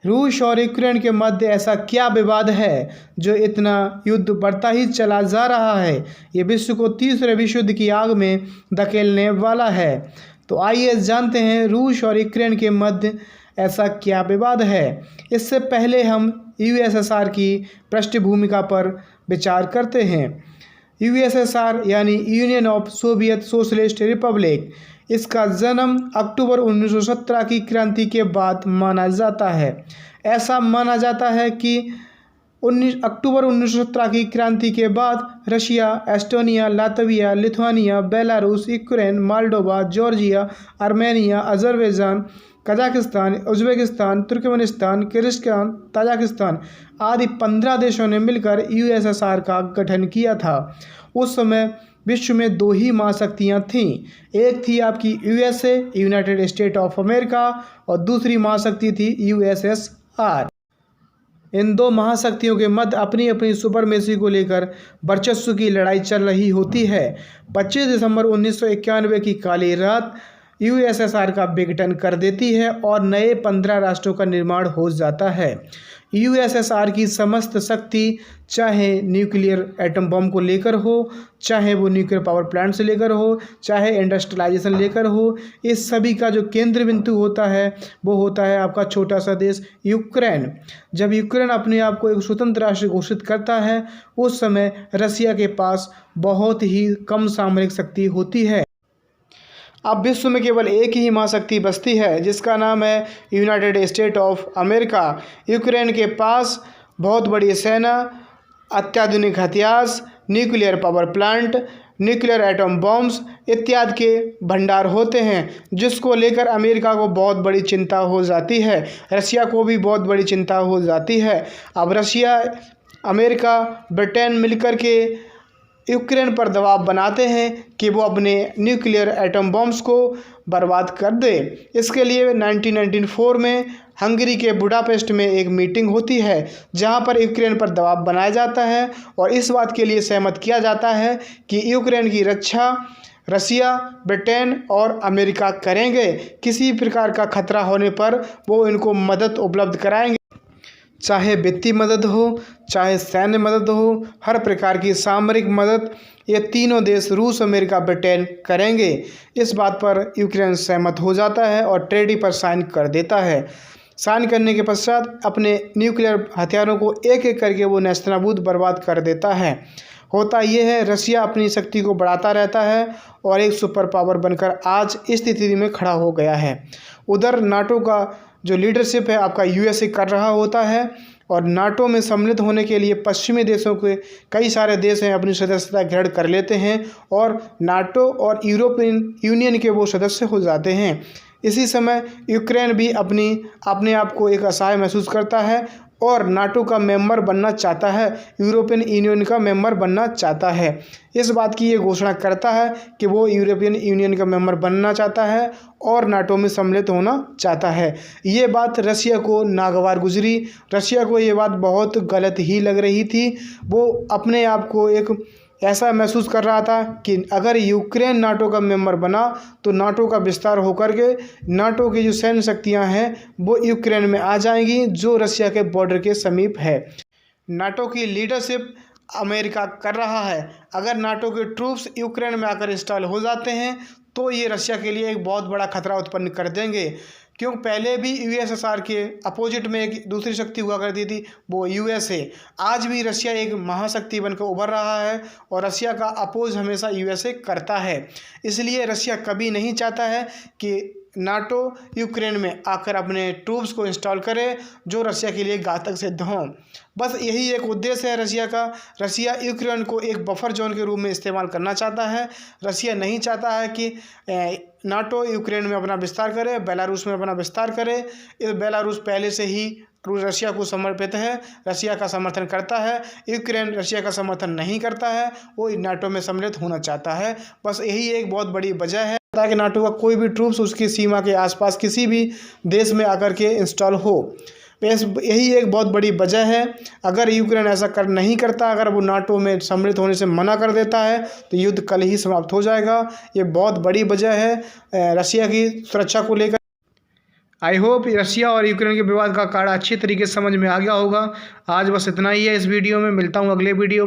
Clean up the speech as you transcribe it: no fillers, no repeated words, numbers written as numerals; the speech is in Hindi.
रूस और यूक्रेन के मध्य ऐसा क्या विवाद है जो इतना युद्ध बढ़ता ही चला जा रहा है। ये विश्व को तीसरे विश्व युद्ध की आग में धकेलने वाला है। तो आइए जानते हैं रूस और यूक्रेन के मध्य ऐसा क्या विवाद है। इससे पहले हम यूएसएसआर की पृष्ठभूमिका पर विचार करते हैं। यूएसएसआर यानी union of Soviet socialist Republic, इसका जन्म अक्टूबर 1917 की क्रांति के बाद माना जाता है। ऐसा माना जाता है कि 19 अक्टूबर 1917 की क्रांति के बाद Russia, Estonia, Latvia, Lithuania, Belarus, Ukraine, Moldova, Georgia, Armenia, Azerbaijan, Kazakhstan, Uzbekistan, Turkmenistan, Kyrgyzstan, Tajikistan आदि 15 देशों ने मिलकर यूएसएसआर का गठन किया था। उस समय विश्व में दो ही महाशक्तियाँ थीं। एक थी आपकी USA, United state of America, और दूसरी महाशक्ति थी यूएसएसआर। इन दो महाशक्तियों के मध्य अपनी अपनी सुपरमेसी को लेकर वर्चस्व की लड़ाई चल रही होती है। 25 दिसंबर 1991 की काली रात यूएसएसआर का विघटन कर देती है और नए 15 राष्ट्रों का निर्माण हो जाता है। यूएसएसआर की समस्त शक्ति, चाहे न्यूक्लियर एटम बम को लेकर हो, चाहे वो न्यूक्लियर पावर प्लांट से लेकर हो, चाहे इंडस्ट्रियलाइजेशन लेकर हो, इस सभी का जो केंद्र बिंदु होता है वो होता है आपका छोटा सा देश यूक्रेन। जब यूक्रेन अपने आप को एक स्वतंत्र राष्ट्र घोषित करता है, उस समय रसिया के पास बहुत ही कम सामरिक शक्ति होती है। अब विश्व में केवल एक ही महाशक्ति बचती है, जिसका नाम है United state of America. Ukraine के पास बहुत बड़ी सेना, अत्याधुनिक हथियार, nuclear power plant, nuclear atom bombs इत्यादि के भंडार होते हैं, जिसको लेकर अमेरिका को बहुत बड़ी चिंता हो जाती है। रसिया को भी बहुत बड़ी चिंता हो जाती है। अब रसिया, अमेरिका, ब्रिटेन मिलकर के यूक्रेन पर दबाव बनाते हैं कि वो अपने न्यूक्लियर एटम बॉम्ब्स को बर्बाद कर दे। इसके लिए 1994 में हंगरी के बुडापेस्ट में एक मीटिंग होती है, जहां पर यूक्रेन पर दबाव बनाया जाता है और इस बात के लिए सहमत किया जाता है कि यूक्रेन की रक्षा रसिया, ब्रिटेन और अमेरिका करेंगे। किसी प्रकार का खतरा होने पर वो इनको मदद उपलब्ध कराएंगे, चाहे वित्तीय मदद हो, चाहे सैन्य मदद हो, हर प्रकार की सामरिक मदद ये तीनों देश रूस, अमेरिका, ब्रिटेन करेंगे। इस बात पर यूक्रेन सहमत हो जाता है और ट्रेडी पर साइन कर देता है। साइन करने के पश्चात अपने न्यूक्लियर हथियारों को एक एक करके वो नेस्तनाबूद बर्बाद कर देता है। होता ये है, रसिया अपनी शक्ति को बढ़ाता रहता है और एक सुपर पावर बनकर आज इस स्थिति में खड़ा हो गया है। उधर नाटो का जो लीडरशिप है आपका यूएसए कर रहा होता है और नाटो में सम्मिलित होने के लिए पश्चिमी देशों के कई सारे देश हैं अपनी सदस्यता ग्रहण कर लेते हैं और नाटो और यूरोपियन यूनियन के वो सदस्य हो जाते हैं। इसी समय यूक्रेन भी अपने आप को एक असहाय महसूस करता है और नाटो का मेंबर बनना चाहता है, यूरोपियन यूनियन का मेंबर बनना चाहता है। इस बात की ये घोषणा करता है कि वो यूरोपियन यूनियन का मेंबर बनना चाहता है और नाटो में सम्मिलित होना चाहता है। ये बात रसिया को नागवार गुजरी। रसिया को ये बात बहुत गलत ही लग रही थी। वो अपने आप को एक ऐसा महसूस कर रहा था कि अगर यूक्रेन नाटो का मेंबर बना तो नाटो का विस्तार होकर के नाटो की जो सैन्य शक्तियां हैं वो यूक्रेन में आ जाएंगी, जो रसिया के बॉर्डर के समीप है। नाटो की लीडरशिप अमेरिका कर रहा है। अगर नाटो के ट्रूप्स यूक्रेन में आकर इंस्टॉल हो जाते हैं तो ये रसिया के लिए एक बहुत बड़ा खतरा उत्पन्न कर देंगे, क्योंकि पहले भी यूएसएसआर के अपोजिट में एक दूसरी शक्ति हुआ करती थी, वो यूएसए। आज भी रसिया एक महाशक्ति बनकर उभर रहा है और रसिया का अपोज हमेशा यूएसए करता है। इसलिए रसिया कभी नहीं चाहता है कि नाटो यूक्रेन में आकर अपने ट्रूप्स को इंस्टॉल करे जो रसिया के लिए घातक सिद्ध हों। बस यही एक उद्देश्य है रसिया का। रसिया यूक्रेन को एक बफर जोन के रूप में इस्तेमाल करना चाहता है। रसिया नहीं चाहता है कि नाटो यूक्रेन में अपना विस्तार करे, बेलारूस में अपना विस्तार करे। इस बेलारूस पहले से ही रसिया को समर्पित है, रसिया का समर्थन करता है। यूक्रेन रसिया का समर्थन नहीं करता है, वो नाटो में सम्मिलित होना चाहता है। बस यही एक बहुत बड़ी वजह है ताकि नाटो का कोई भी ट्रूप्स उसकी सीमा के आसपास किसी भी देश में आकर के इंस्टॉल हो। यही एक बहुत बड़ी वजह है। अगर यूक्रेन ऐसा नहीं करता, अगर वो नाटो में सम्मिलित होने से मना कर देता है तो युद्ध कल ही समाप्त हो जाएगा। ये बहुत बड़ी वजह है रसिया की सुरक्षा को लेकर। आई होप रशिया और यूक्रेन के विवाद का कारण अच्छी तरीके से समझ में आ गया होगा। आज बस इतना ही है इस वीडियो में, मिलता हूँ अगले वीडियो में।